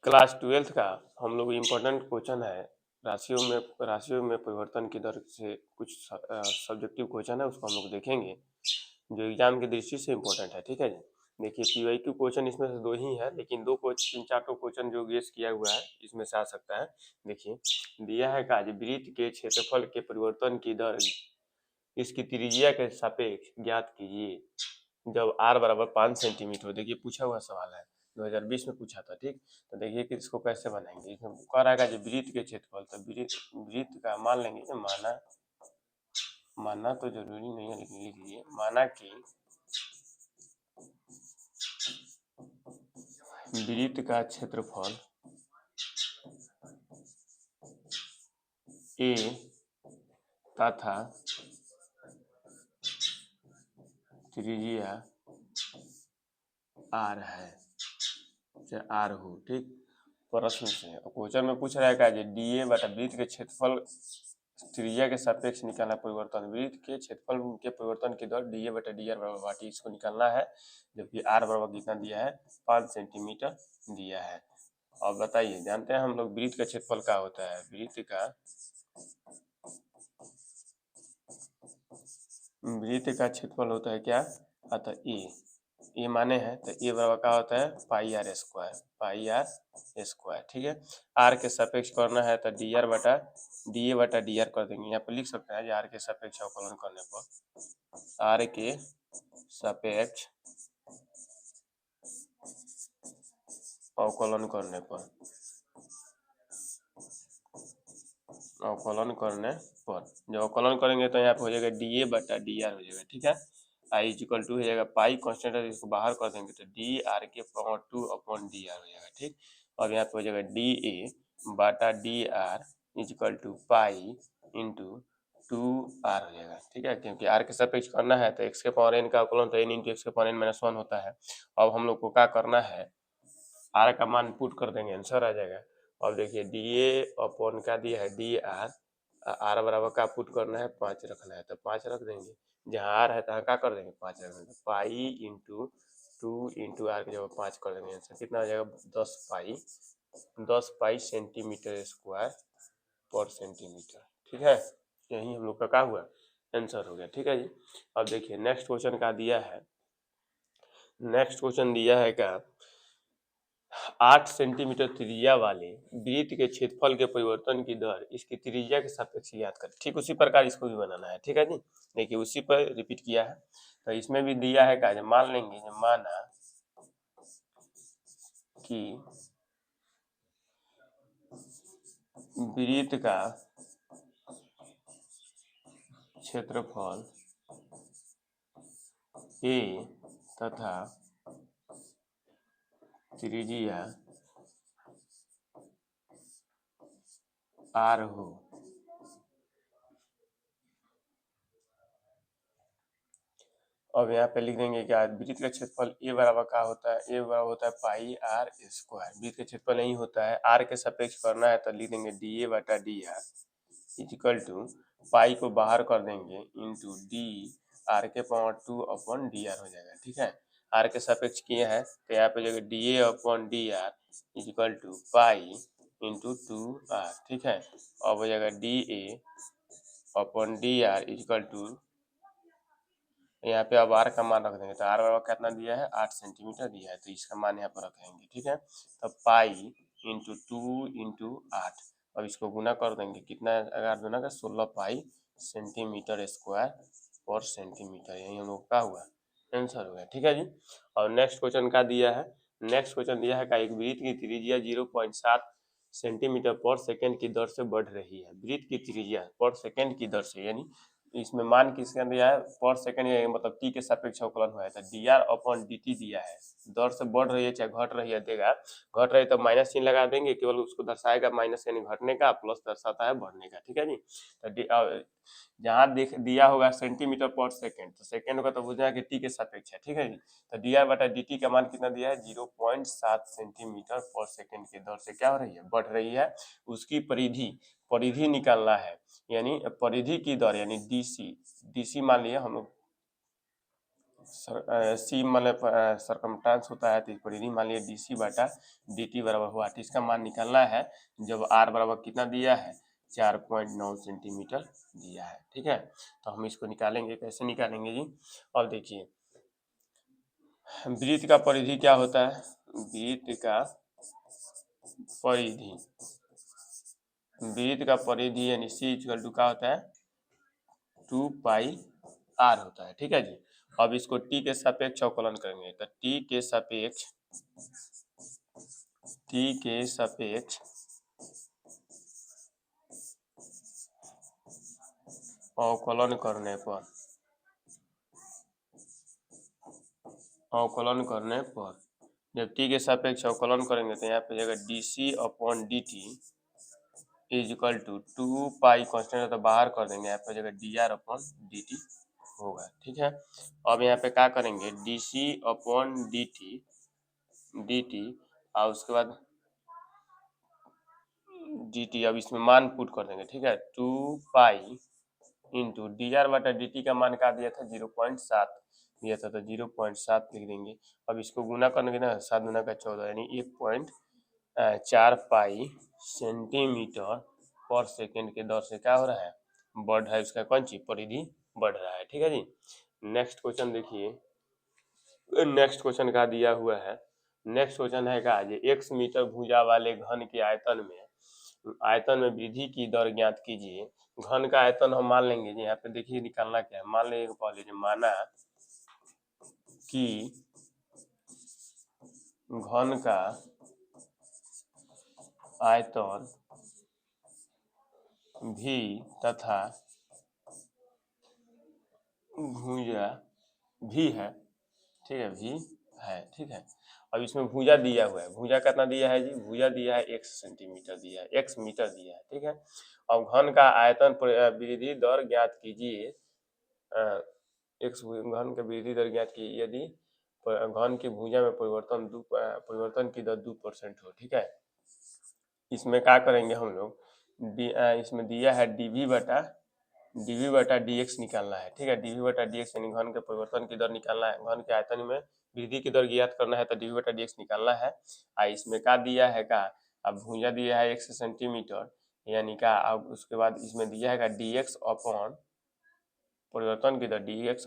Class 12th का हम लोग इम्पोर्टेंट क्वेश्चन है। राशियों में परिवर्तन की दर से कुछ सब्जेक्टिव क्वेश्चन है, उसको हम लोग देखेंगे जो एग्जाम की दृष्टि से इम्पोर्टेंट है। ठीक है जी। देखिए पीवाईक्यू क्वेश्चन इसमें से दो ही है, लेकिन दो क्वेश्चन 3-4 क्वेश्चन जो गेस किया हुआ है इसमें से आ सकता है। देखिए दिया है काज वृत्त के क्षेत्रफल के परिवर्तन की दर इसकी त्रिज्या के सापेक्ष ज्ञात कीजिए जब r बराबर 5 सेंटीमीटर। देखिए पूछा हुआ सवाल है, 2020 में पूछा था। ठीक, तो देखिए कि इसको कैसे बनाएंगे। इसमें कह रहा है जो वृत्त के क्षेत्रफल, तो वृत्त का मान लेंगे कि माना तो जरूरी नहीं है, लेकिन लिख लीजिए माना कि वृत्त का क्षेत्रफल a तथा त्रिज्या r है, चाहे r हो। ठीक, प्रश्न से क्वेश्चन में पूछ रहा है कि dA बटा वृत्त के क्षेत्रफल त्रिज्या के सापेक्ष निकालना परिवर्तन, वृत्त के क्षेत्रफल के परिवर्तन की दर dA बटा dr बराबर बाटी, इसको निकालना है। जबकि r बराबर कितना दिया है, 5 सेंटीमीटर दिया है। और बताइए, जानते हैं हम लोग वृत्त का क्षेत्रफल क्या होता है। वृत्त का क्षेत्रफल होता है क्या, अतः ए माने हैं, तो ए बराबर क्या होता है, पाई आर स्क्वायर। ठीक है, आर के सापेक्ष करना है तो डी ए बटा डी आर कर देंगे। यहाँ पे लिख सकते हैं आर के सापेक्ष अवकलन करने पर, आर के सापेक्ष अवकलन करने पर जब अवकलन करेंगे तो यहाँ पे हो जाएगा डी ए बटा डी आर हो जाएगा। ठीक है, आई इक्वल टू हो जाएगा पाई कॉन्स्टेंट है, इसको बाहर कर देंगे तो डी आर के पावर 2 अपॉन डी आर हो जाएगा। ठीक, और यहाँ पे हो जाएगा डी ए बटा D R equal to pi into 2r हो जाएगा। ठीक है, क्योंकि r के सापेक्ष करना है तो x के पावर n का अवकलन तो n इंटू एक्स के पावर n माइनस 1 होता है। अब हम लोग को क्या करना है, r का मान पुट कर देंगे, आंसर आ जाएगा। अब देखिए डी ए अपॉन का दिया है डी आर बराबर का पुट करना है, 5 रखना है तो 5 रख देंगे। जहाँ आर है तहाँ क्या कर देंगे, 5 रख देंगे। पाई इंटू 2 इंटू आर के जब 5 कर देंगे, आंसर कितना हो जाएगा, 10 पाई सेंटीमीटर स्क्वायर पर सेंटीमीटर। ठीक है, यही हम लोग का क्या हुआ, आंसर हो गया। ठीक है जी। अब देखिए नेक्स्ट क्वेश्चन का दिया है, नेक्स्ट क्वेश्चन दिया है क्या, 8 सेंटीमीटर त्रिज्या वाले वृत्त के क्षेत्रफल के परिवर्तन की दर इसकी त्रिज्या के सापेक्ष ज्ञात कर। ठीक उसी प्रकार इसको भी बनाना है। ठीक है जी, देखिए उसी पर रिपीट किया है। तो इसमें भी दिया है क्या, मान लेंगे माना कि वृत्त का क्षेत्रफल a तथा त्रिज्या r हो। अब यहाँ पे लिख देंगे क्या, वृत्त का क्षेत्रफल ए बराबर क्या होता है, ए बराबर होता है पाई आर स्क्वायर। वृत्त का क्षेत्रफल नहीं होता है, आर के सापेक्ष करना है तो लिख देंगे डी ए बटा डी आर इक्वल टू पाई को बाहर कर देंगे इंटू डी आर के पावर 2 अपॉन डी आर हो जाएगा। ठीक है, आर के सापेक्ष किए हैं तो यहाँ पे जाएगा D A upon D R equal to pi into 2r। ठीक है, अब हो जाएगा D A upon D R equal to, यहाँ पे अब आर का मान रख देंगे तो आर बराबर कितना दिया है, 8 सेंटीमीटर दिया है, तो इसका मान यहाँ पर रखेंगे। ठीक है, तो पाई इंटू 2 इंटू 8, अब इसको गुना कर देंगे, कितना 11 गुना का 16 पाई सेंटीमीटर स्क्वायर पर सेंटीमीटर, यही हम लोग का हुआ आंसर हो गया। ठीक है जी। और नेक्स्ट क्वेश्चन का दिया है, नेक्स्ट क्वेश्चन दिया है का एक वृत्त की त्रिज्या 0.7 सेंटीमीटर पर सेकेंड की दर से बढ़ रही है। वृत्त की त्रिज्या पर सेकेंड की दर से, यानी इसमें मान किसके अंदर दिया है, पर सेकंड, मतलब टी के सापेक्ष अवकलन हुआ है तो D R upon D T दिया है। दर से बढ़ रही है चाहे घट रही है, देगा घट रही है तो माइनस चिन्ह लगा देंगे, केवल उसको दर्शाएगा माइनस यानी घटने का, प्लस दर्शाता है बढ़ने का। ठीक है जी, तो जहाँ देख दिया होगा सेंटीमीटर पर सेकंड, तो सेकंड का तो बुझना है कि टी के सापेक्ष है। ठीक है जी, तो डी आर बटा डी टी का मान कितना दिया है, 0.7 सेंटीमीटर पर सेकंड की दर से क्या हो रही है, बढ़ रही है। उसकी परिधि निकालना है, यानी परिधि की दर यानी डीसी मान लिया हम लोग, सी मतलब सरकमटेंस होता है, तो परिधि मान लिया डी सी बटा डी टी बराबर हुआ। तो इसका मान निकालना है जब आर बराबर कितना दिया है, 4.9 सेंटीमीटर दिया है। ठीक है, तो हम इसको निकालेंगे, कैसे निकालेंगे जी। और देखिए वृत्त का परिधि क्या होता है, वृत्त का परिधि, वृत्त का परिधि यानी सी इक्वल टू क्या होता है, 2 पाई आर होता है। ठीक है जी। अब इसको टी के सापेक्ष अवकलन करेंगे, तो टी के सापेक्ष अवकलन करने पर जब टी के सापेक्ष अवकलन करेंगे तो यहाँ पे जगह D C upon D T is equal to 2 pi constant है तो बाहर कर देंगे, यहाँ पे जगह D R upon D T होगा। ठीक है, अब यहाँ पे क्या करेंगे, D C upon D T और उसके बाद डी टी, अब इसमें मान पुट कर देंगे। ठीक है, 2 पाई इंटू डी आर बटा डी टी का मान क्या दिया था, 0.7 दिया था, तो 0.7 लिख देंगे। अब इसको गुना करने ना, 7 गुना का 14 यानी 1.4 पाई सेंटीमीटर पर सेकेंड के दर से क्या हो रहा है, बढ़ रहा है, उसका कौन सी परिधि बढ़ रहा है। ठीक है जी। नेक्स्ट क्वेश्चन देखिए, नेक्स्ट क्वेश्चन का दिया हुआ है, नेक्स्ट क्वेश्चन है का, x मीटर भुजा वाले घन के आयतन में वृद्धि की दर ज्ञात कीजिए। घन का आयतन हम मान लेंगे जी, यहाँ पे देखिए निकालना क्या है, मान लेंगे पहले जी, माना कि घन का आयतन भी तथा भुजा भी है। ठीक है, भी है। ठीक है, अब इसमें भुजा दिया हुआ है, भुजा कितना दिया है जी, भुजा दिया है x सेंटीमीटर दिया है, x मीटर दिया है। ठीक है, अब घन का आयतन वृद्धि दर ज्ञात कीजिए, x घन के वृद्धि दर ज्ञात कीजिए यदि घन की भुजा में परिवर्तन की दर 2% हो। ठीक है, इसमें क्या करेंगे हम लोग, इसमें दिया है dv बटा dx निकालना है। ठीक है, dv बटा dx यानी घन के परिवर्तन की दर निकालना है, घन के आयतन में वृद्धि की दर ज्ञात करना है, तो dv बटा dx निकालना है। इसमें क्या दिया है का, अब भुजा दिया है x सेंटीमीटर यानी का, अब उसके बाद इसमें दिया है का dx अपॉन परिवर्तन की दर dx